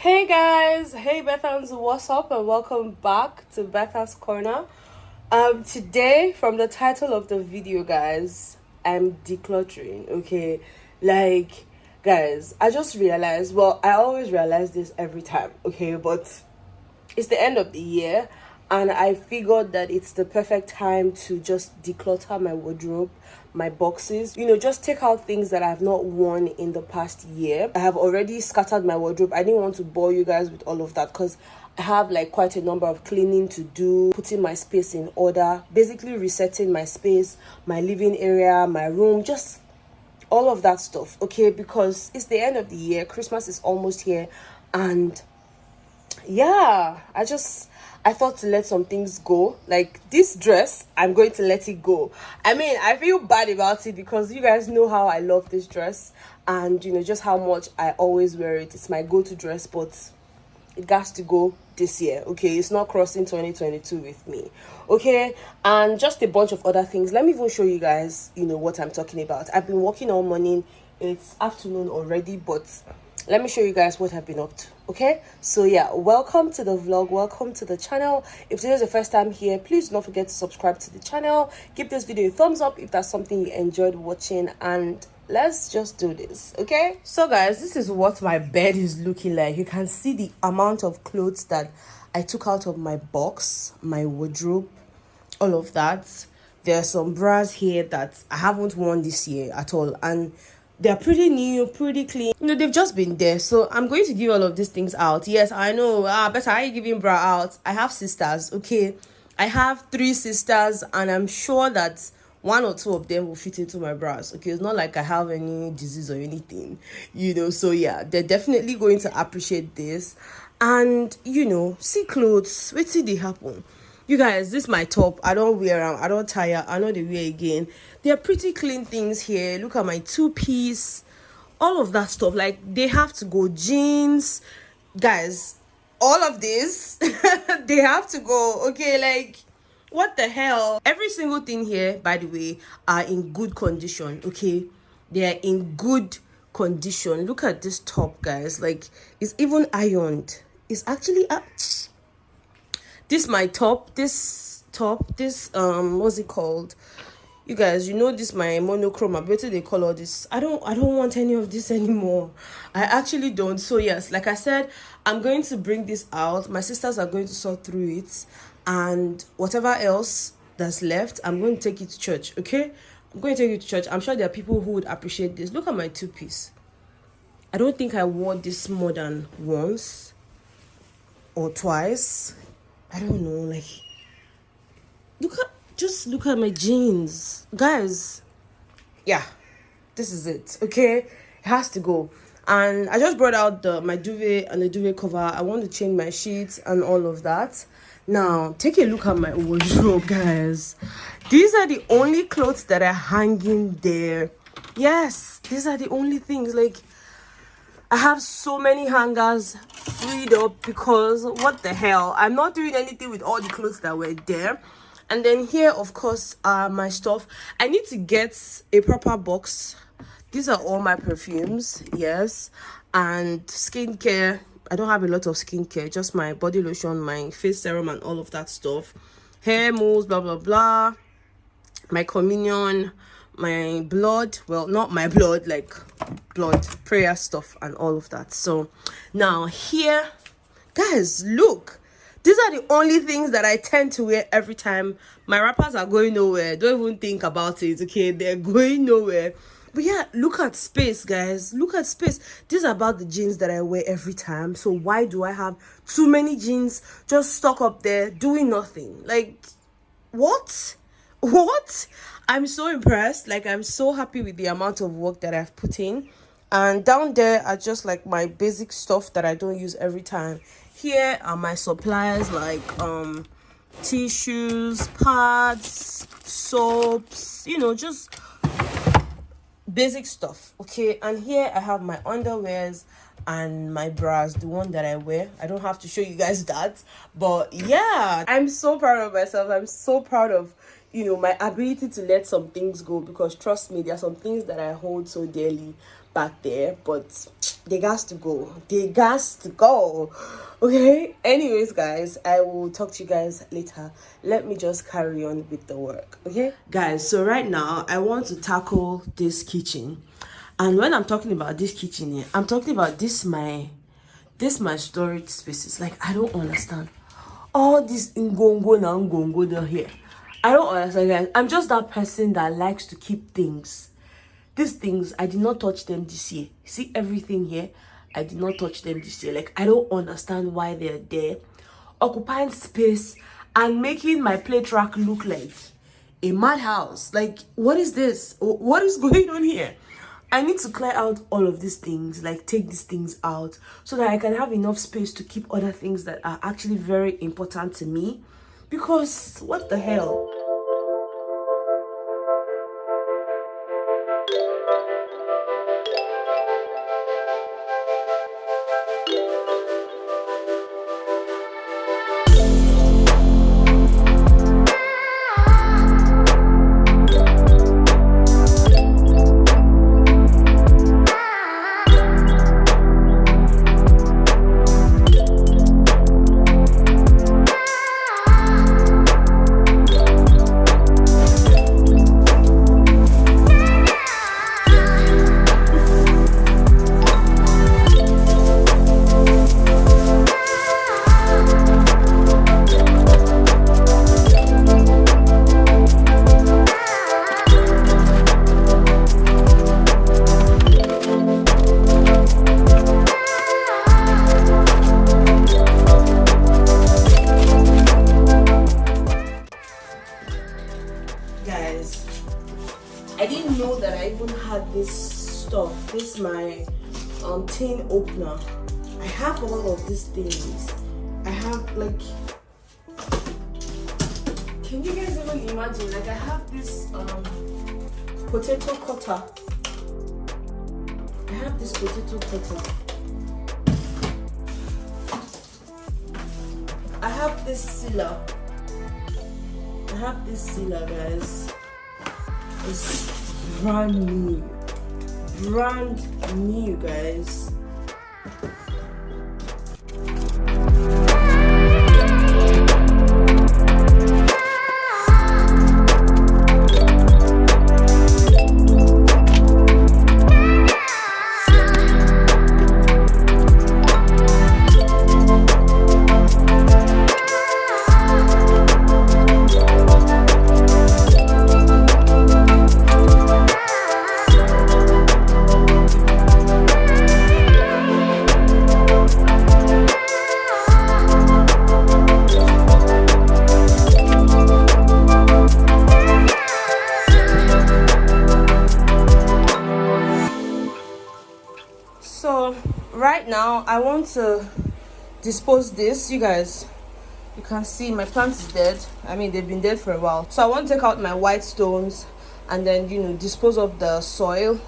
Hey guys, hey Bethans, what's up and welcome back to Bethans Corner. Today, from the title of the video, guys, I'm decluttering. Okay, guys, I just realized, well, I always realize this every time, okay, but it's the end of the year and I figured that it's the perfect time to just declutter my wardrobe, my boxes, just take out things that I've not worn in the past year. I have already scattered my wardrobe. I didn't want to bore you guys with all of that because I have quite a number of cleaning to do, putting my space in order, basically resetting my space, my living area, my room, just all of that stuff, okay? Because it's the end of the year, Christmas is almost here, and yeah, I thought to let some things go. Like this dress, I'm going to let it go. I mean, I feel bad about it because you guys know how I love this dress and just how much I always wear it. It's my go-to dress, but it has to go this year, okay? It's not crossing 2022 with me, okay? And just a bunch of other things. Let me even show you guys what I'm talking about. I've been working all morning. It's afternoon already, but let me show you guys what I've been up to, okay? So yeah, welcome to the vlog, welcome to the channel. If today is the first time here, please do not forget to subscribe to the channel. Give this video a thumbs up if that's something you enjoyed watching, and let's just do this, okay? So guys, this is what my bed is looking like. You can see the amount of clothes that I took out of my box, my wardrobe, all of that. There are some bras here that I haven't worn this year at all, and they're pretty new, pretty clean. They've just been there. So I'm going to give all of these things out. Yes, I know. Better I ain't giving bra out. I have sisters, okay? I have 3 sisters, and I'm sure that 1 or 2 of them will fit into my bras, okay? It's not like I have any disease or anything, So yeah, they're definitely going to appreciate this. And, see clothes. Wait till they happen. You guys, this is my top. I don't wear them. I don't tire. I know they wear again. They're pretty clean things here. Look at my 2-piece. All of that stuff. They have to go. Jeans. Guys, all of this, they have to go. Okay, what the hell? Every single thing here, by the way, are in good condition. Okay, they are in good condition. Look at this top, guys. It's even ironed. It's actually this my top, this what's it called? You guys, this my monochrome. I bet they color this. I don't want any of this anymore. I actually don't. So yes, like I said, I'm going to bring this out. My sisters are going to sort through it, and whatever else that's left, I'm going to take it to church. Okay, I'm going to take it to church. I'm sure there are people who would appreciate this. Look at my 2-piece. I don't think I wore this more than once or twice. I don't know, just look at my jeans, guys. Yeah, this is it, okay? It has to go. And I just brought out my duvet and the duvet cover. I want to change my sheets and all of that. Now, take a look at my wardrobe, guys. These are the only clothes that are hanging there. Yes, these are the only things. I have so many hangers freed up because what the hell, I'm not doing anything with all the clothes that were there. And then here, of course, are my stuff. I need to get a proper box. These are all my perfumes, yes, and skincare. I don't have a lot of skincare, just my body lotion, my face serum, and all of that stuff. Hair moves, blah blah blah. My communion, my blood, well, not my blood, blood prayer stuff and all of that. So now here, guys, look, these are the only things that I tend to wear every time. My wrappers are going nowhere. Don't even think about it, okay? They're going nowhere. But yeah, look at space, guys. Look at space. These are about the jeans that I wear every time. So why do I have too many jeans just stuck up there doing nothing? What? I'm so impressed. I'm so happy with the amount of work that I've put in. And down there are just my basic stuff that I don't use every time. Here are my supplies, tissues, pads, soaps, just basic stuff, okay? And here I have my underwears and my bras, the one that I wear. I don't have to show you guys that, but yeah, I'm so proud of myself. I'm so proud of my ability to let some things go, because trust me, there are some things that I hold so dearly. back there, but they got to go. They got to go. Okay, anyways guys, I will talk to you guys later. Let me just carry on with the work. Okay guys, so right now I want to tackle this kitchen. And when I'm talking about this kitchen here, I'm talking about this my storage spaces. Like, I don't understand all this ngongo na ngongo down here. I don't understand, guys. I'm just that person that likes to keep things. These things, I did not touch them this year. See everything here? I did not touch them this year. Like, I don't understand why they're there, occupying space and making my plate rack look like a madhouse. Like, what is this? What is going on here? I need to clear out all of these things, like take these things out so that I can have enough space to keep other things that are actually very important to me. Because what the hell? This my tin opener. I have all of these things. I have, like, can you guys even imagine? Like, I have this potato cutter. I have this potato cutter. I have this sealer. I have this sealer, guys. It's brand new. Brand new, guys. So right now I want to dispose this. You guys, you can see my plant is dead. I mean, they've been dead for a while. So I want to take out my white stones and then, you know, dispose of the soil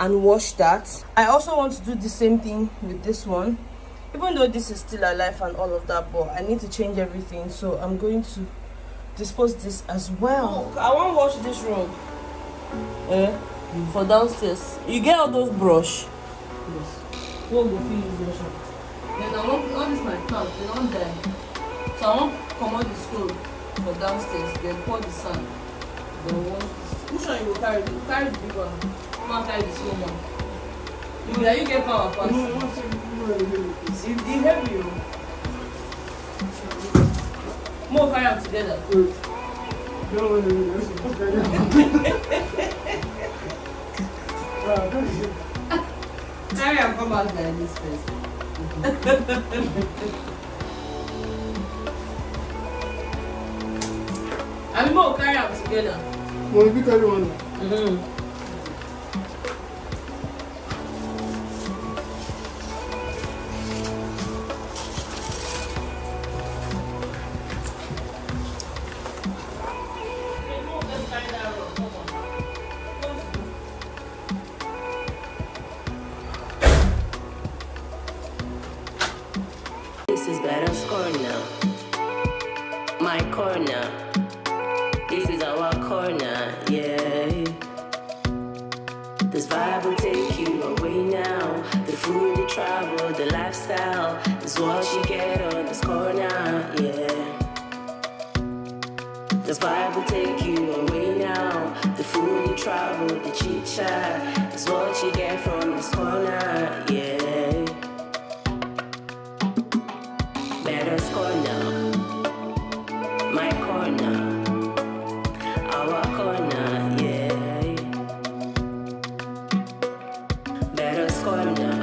and wash that. I also want to do the same thing with this one, even though this is still alive and all of that, but I need to change everything. So I'm going to dispose this as well. I want to wash this rug for downstairs. You get all those brush. Yes. What will feel use brush? Then I want all this my plants, they don't die. So I want to come out the stove for downstairs, then pour the sand, then wash this. Which one you will carry? You carry the big one. I'm not carry the small one. You get power fast. It's heavy. More carry them together. Carry and come out like this first. I'm more carry them together. Well, you carry one. This is Bethans' corner. My corner. This is our corner, yeah. This vibe will take you away now. The food, the travel, the lifestyle is what you get on this corner, yeah. The vibe will take you away now. The food, the travel, the chit chat is what you get from this corner, yeah. Better's corner, my corner, our corner, yeah. Better's corner,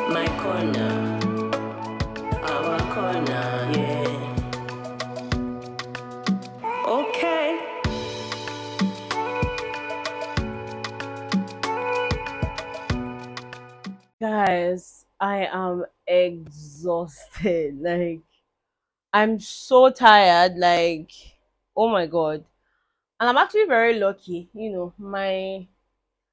my corner, our corner, yeah. Okay. Guys, I am exhausted. Like, I'm so tired. Like, oh my god. And I'm actually very lucky. You know,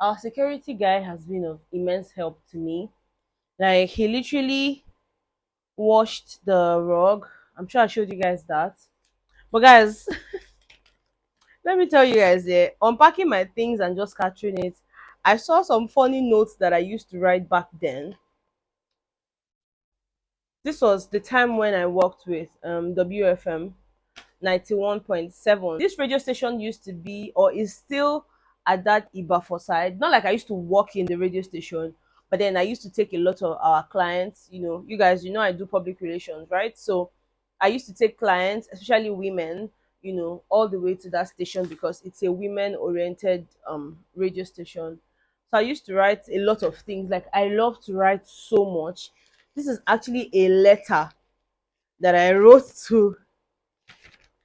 our security guy has been of immense help to me. Like, he literally washed the rug. I'm sure I showed you guys that. But guys, let me tell you guys, unpacking my things and just capturing it, I saw some funny notes that I used to write back then. This was the time when I worked with WFM 91.7. This radio station used to be, or is still, at that Ibafo side. Not like I used to work in the radio station, but then I used to take a lot of our clients. You know, you guys, you know, I do public relations, right? So I used to take clients, especially women, you know, all the way to that station because it's a women oriented radio station. So I used to write a lot of things. Like, I love to write so much. This is actually a letter that I wrote to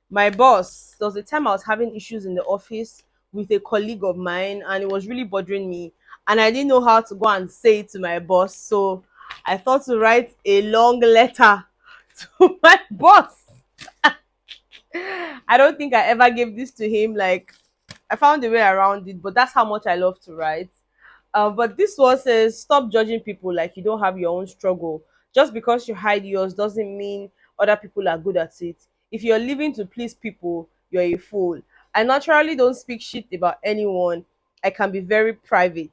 my boss. There was a time I was having issues in the office with a colleague of mine, and it was really bothering me. And I didn't know how to go and say it to my boss. So I thought to write a long letter to my boss. I don't think I ever gave this to him. Like, I found a way around it, but that's how much I love to write. But this was a stop judging people like you don't have your own struggle. Just because you hide yours doesn't mean other people are good at it. If you're living to please people, you're a fool. I naturally don't speak shit about anyone. I can be very private.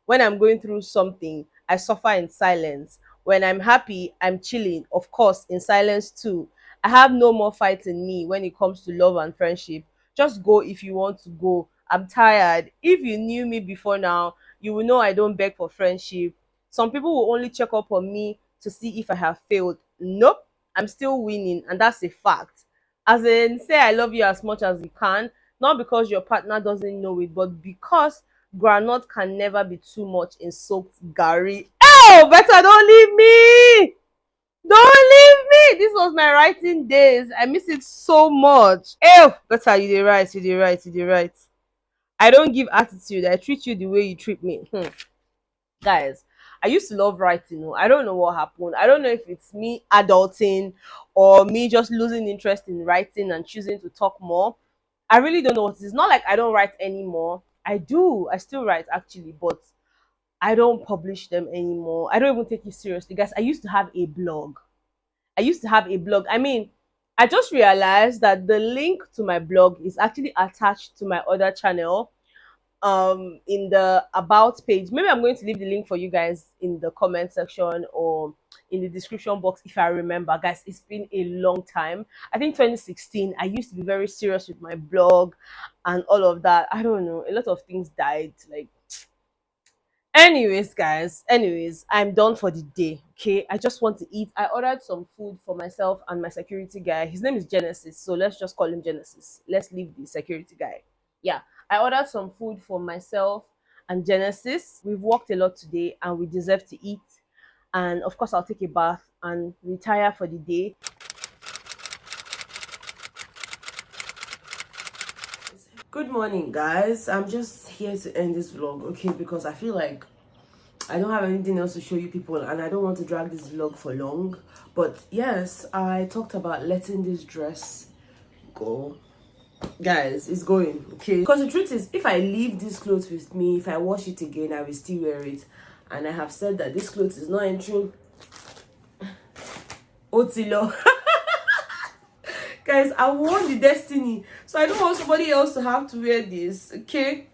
When I'm going through something, I suffer in silence. When I'm happy, I'm chilling, of course, in silence too. I have no more fight in me when it comes to love and friendship. Just go if you want to go. I'm tired. If you knew me before now, you will know I don't beg for friendship. Some people will only check up on me to see if I have failed. Nope, I'm still winning, and that's a fact. As in, say I love you as much as you can, not because your partner doesn't know it, but because granite can never be too much in soaked gari. Oh, better don't leave me! Don't leave me! This was my writing days. I miss it so much. Oh, better you dey write, you dey write, you dey write. I don't give attitude. I treat you the way you treat me. Guys, I used to love writing. I don't know what happened. I don't know if it's me adulting or me just losing interest in writing and choosing to talk more. I really don't know what it is. Not like I don't write anymore. I do. I still write actually, but I don't publish them anymore. I don't even take it seriously. Guys, I used to have a blog. I mean, I just realized that the link to my blog is actually attached to my other channel in the about page. Maybe I'm going to leave the link for you guys in the comment section or in the description box if I remember. Guys, it's been a long time. I think 2016 I used to be very serious with my blog and all of that. I don't know, a lot of things died. Like, anyways, guys, I'm done for the day. Okay, I just want to eat. I ordered some food for myself and my security guy. His name is Genesis, so let's just call him Genesis. Let's leave the security guy. Yeah, I ordered some food for myself and Genesis. We've worked a lot today and we deserve to eat. And of course, I'll take a bath and retire for the day. Good morning, guys. I'm just here to end this vlog, okay, because I feel like I don't have anything else to show you people and I don't want to drag this vlog for long. But yes, I talked about letting this dress go. Guys, it's going, okay, because the truth is, if I leave this clothes with me, if I wash it again, I will still wear it. And I have said that this clothes is not entering Otilo. Guys, I won the destiny, so I don't want somebody else to have to wear this, okay?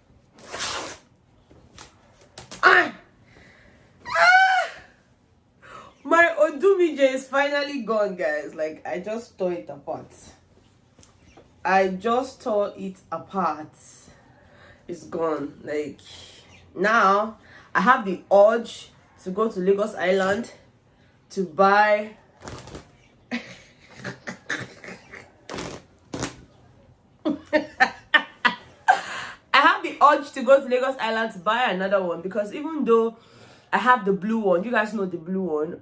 do me J is finally gone, guys. Like, I just tore it apart. It's gone. Like, now I have the urge to go to Lagos Island to buy urge to go to Lagos Island to buy another one, because even though I have the blue one, you guys know the blue one,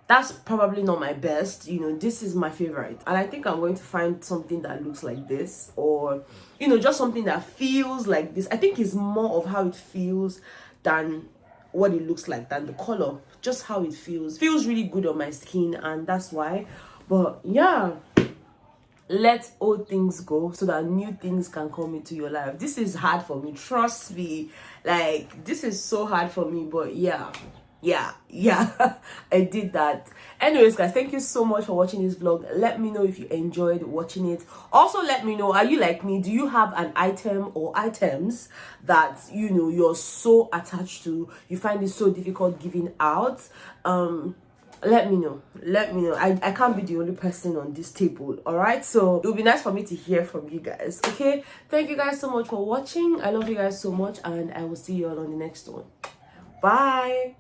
that's probably not my best. You know, this is my favorite, and I think I'm going to find something that looks like this, or you know, just something that feels like this. I think it's more of how it feels than what it looks like, than the color. Just how it feels really good on my skin, and that's why. But yeah, let old things go so that new things can come into your life. This is hard for me, trust me. Like, this is so hard for me, but yeah, I did that. Anyways, guys, thank you so much for watching this vlog. Let me know if you enjoyed watching it. Also, let me know, are you like me? Do you have an item or items that, you know, you're so attached to, you find it so difficult giving out? Let me know. I can't be the only person on this table. All right, so it would be nice for me to hear from you guys. Okay, thank you guys so much for watching. I love you guys so much, and I will see you all on the next one. Bye.